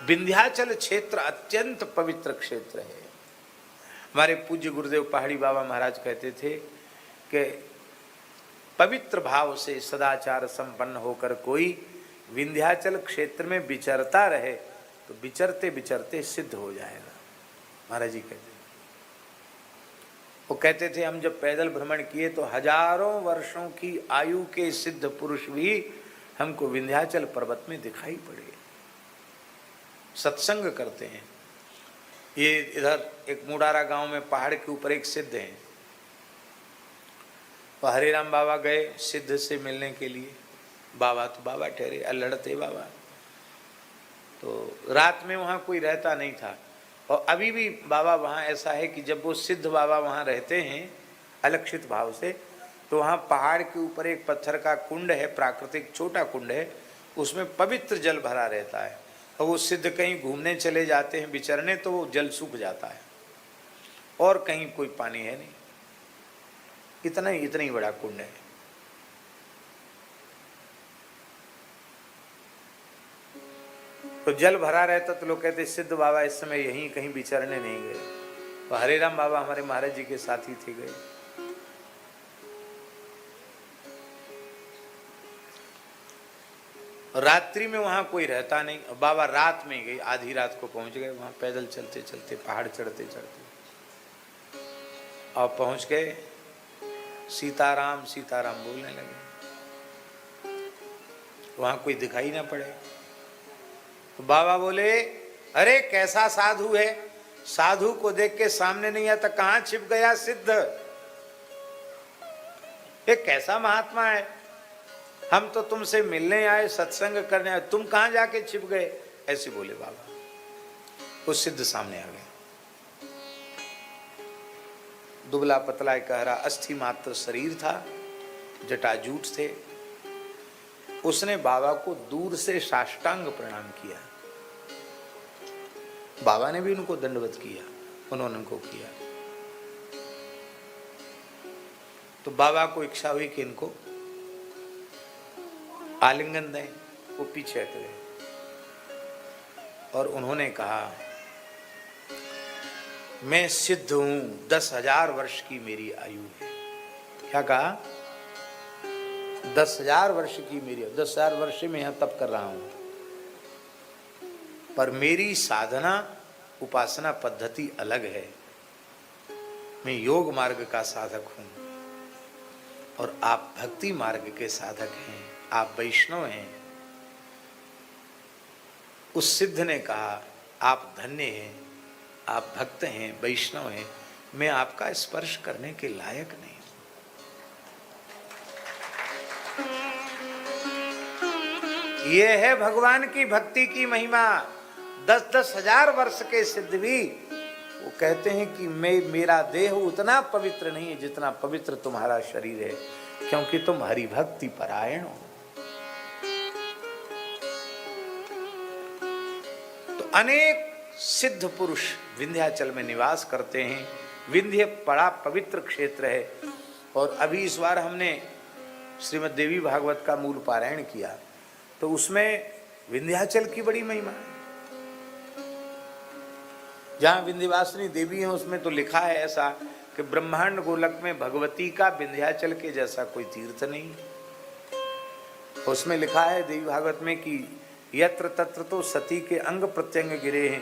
विंध्याचल क्षेत्र अत्यंत पवित्र क्षेत्र है। हमारे पूज्य गुरुदेव पहाड़ी बाबा महाराज कहते थे कि पवित्र भाव से सदाचार संपन्न होकर कोई विंध्याचल क्षेत्र में विचरता रहे तो विचरते विचरते सिद्ध हो जाएगा। महाराज जी कहते, वो कहते थे हम जब पैदल भ्रमण किए तो हजारों वर्षों की आयु के सिद्ध पुरुष भी हमको विंध्याचल पर्वत में दिखाई पड़े, सत्संग करते हैं। ये इधर एक मुडारा गांव में पहाड़ के ऊपर एक सिद्ध है, तो हरिराम बाबा गए सिद्ध से मिलने के लिए। बाबा तो बाबा ठहरे, अल्हड़ थे बाबा, तो रात में वहाँ कोई रहता नहीं था। और अभी भी बाबा वहाँ ऐसा है कि जब वो सिद्ध बाबा वहाँ रहते हैं अलक्षित भाव से, तो वहाँ पहाड़ के ऊपर एक पत्थर का कुंड है, प्राकृतिक छोटा कुंड है, उसमें पवित्र जल भरा रहता है। और वो सिद्ध कहीं घूमने चले जाते हैं विचरने तो वो जल सूख जाता है और कहीं कोई पानी है नहीं, इतना ही बड़ा कुंड है। तो जल भरा रहता तो लोग कहते सिद्ध बाबा इस समय यहीं कहीं विचरने नहीं गए। तो हरिराम बाबा हमारे महाराज जी के साथी थे, गए। रात्रि में वहां कोई रहता नहीं, बाबा रात में गए, आधी रात को पहुंच गए वहां, पैदल चलते चलते पहाड़ चढ़ते चढ़ते और पहुंच गए। सीताराम सीताराम बोलने लगे, वहां कोई दिखाई ना पड़े। तो बाबा बोले अरे कैसा साधु है, साधु को देख के सामने नहीं आता, कहां छिप गया सिद्ध, ये कैसा महात्मा है, हम तो तुमसे मिलने आए सत्संग करने आए, तुम कहां जाके छिप गए, ऐसे बोले बाबा। वो सिद्ध सामने आ गए, दुबला पतला कहरा अस्थि मात्र शरीर था, जटाजूट थे। उसने बाबा को दूर से साष्टांग प्रणाम किया, बाबा ने भी उनको दंडवत किया, उन्होंने उनको किया। तो बाबा को इच्छा हुई कि इनको आलिंगन दें, वो पीछे हट गए और उन्होंने कहा मैं सिद्ध हूं, 10,000 वर्ष की मेरी आयु है। क्या कहा? 10,000 वर्ष की मेरी, 10,000 वर्ष में यहां तप कर रहा हूं, पर मेरी साधना उपासना पद्धति अलग है। मैं योग मार्ग का साधक हूं और आप भक्ति मार्ग के साधक हैं, आप वैष्णव हैं। उस सिद्ध ने कहा आप धन्य हैं, आप भक्त हैं, वैष्णव हैं, मैं आपका स्पर्श करने के लायक नहीं। ये है भगवान की भक्ति की महिमा। 10-10 हजार वर्ष के सिद्ध भी वो कहते हैं कि मेरा देह उतना पवित्र नहीं है जितना पवित्र तुम्हारा शरीर है, क्योंकि तुम हरि भक्ति परायण हो। तो अनेक सिद्ध पुरुष विंध्याचल में निवास करते हैं। विंध्य बड़ा पवित्र क्षेत्र है। और अभी इस बार हमने श्रीमद् देवी भागवत का मूल पारायण किया, तो उसमें विंध्याचल की बड़ी महिमा है। जहां विंध्यवासिनी देवी है उसमें तो लिखा है ऐसा कि ब्रह्मांड गोलक में भगवती का विंध्याचल के जैसा कोई तीर्थ नहीं। उसमें लिखा है देवी भागवत में कि यत्र तत्र तो सती के अंग प्रत्यंग गिरे हैं,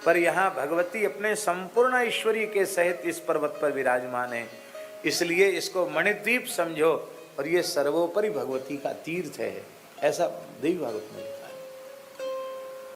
पर यहाँ भगवती अपने संपूर्ण ऐश्वर्य के सहित इस पर्वत पर विराजमान है, इसलिए इसको मणिद्वीप समझो और ये सर्वोपरि भगवती का तीर्थ है, ऐसा देवी भागवत में लिखा है।